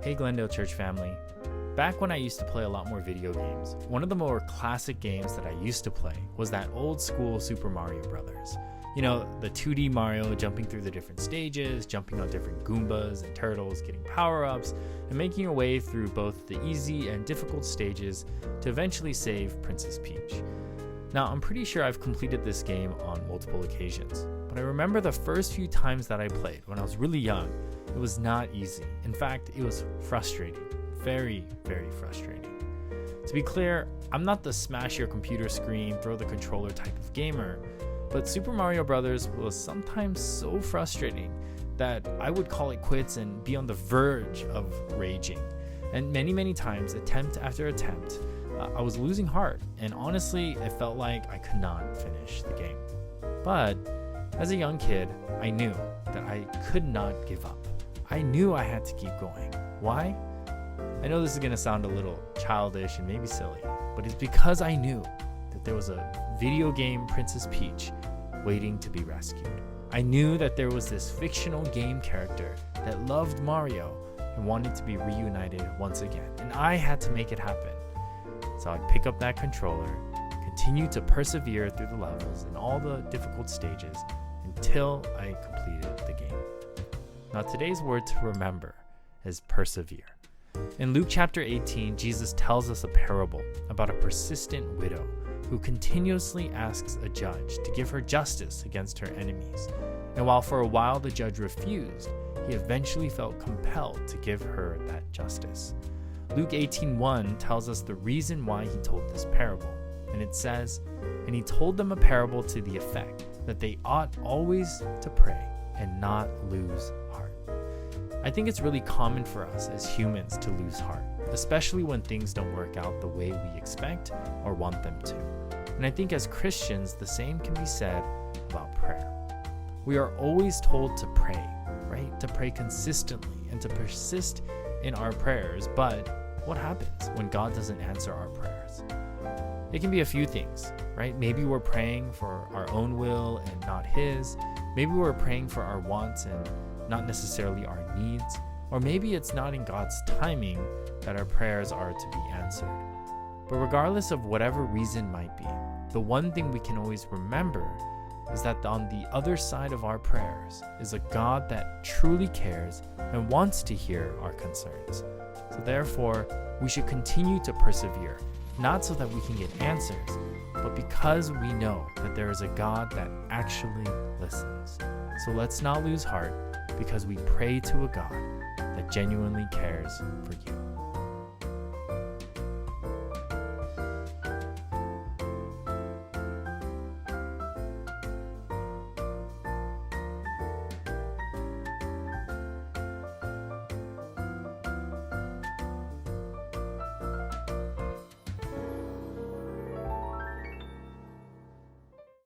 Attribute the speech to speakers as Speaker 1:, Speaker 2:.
Speaker 1: Hey Glendale Church family. Back when I used to play a lot more video games, one of the more classic games that I used to play was that old school Super Mario Brothers. You know, the 2D Mario jumping through the different stages, jumping on different Goombas and turtles, getting power-ups, and making your way through both the easy and difficult stages to eventually save Princess Peach. Now, I'm pretty sure I've completed this game on multiple occasions, but I remember the first few times that I played when I was really young, it was not easy. In fact, it was frustrating. Very, very frustrating. To be clear, I'm not the smash your computer screen, throw the controller type of gamer, but Super Mario Bros. Was sometimes so frustrating that I would call it quits and be on the verge of raging. And many times, attempt after attempt, I was losing heart, and honestly, it felt like I could not finish the game. But as a young kid, I knew that I could not give up. I knew I had to keep going. Why? I know this is going to sound a little childish and maybe silly, but it's because I knew that there was a video game Princess Peach waiting to be rescued. I knew that there was this fictional game character that loved Mario and wanted to be reunited once again, and I had to make it happen. So I'd pick up that controller, continue to persevere through the levels and all the difficult stages until I completed the game. Now today's word to remember is persevere. In Luke chapter 18, Jesus tells us a parable about a persistent widow who continuously asks a judge to give her justice against her enemies. And while for a while the judge refused, he eventually felt compelled to give her that justice. Luke 18:1 tells us the reason why he told this parable. And it says, "And he told them a parable to the effect that they ought always to pray and not lose heart." I think it's really common for us as humans to lose heart, especially when things don't work out the way we expect or want them to. And I think as Christians, the same can be said about prayer. We are always told to pray, right? To pray consistently and to persist in our prayers. But what happens when God doesn't answer our prayers? It can be a few things, right? Maybe we're praying for our own will and not His. Maybe we're praying for our wants and not necessarily our needs. Or maybe it's not in God's timing that our prayers are to be answered. But regardless of whatever reason might be, the one thing we can always remember is that on the other side of our prayers is a God that truly cares and wants to hear our concerns. So therefore, we should continue to persevere, not so that we can get answers, but because we know that there is a God that actually listens. So let's not lose heart because we pray to a God that genuinely cares for you.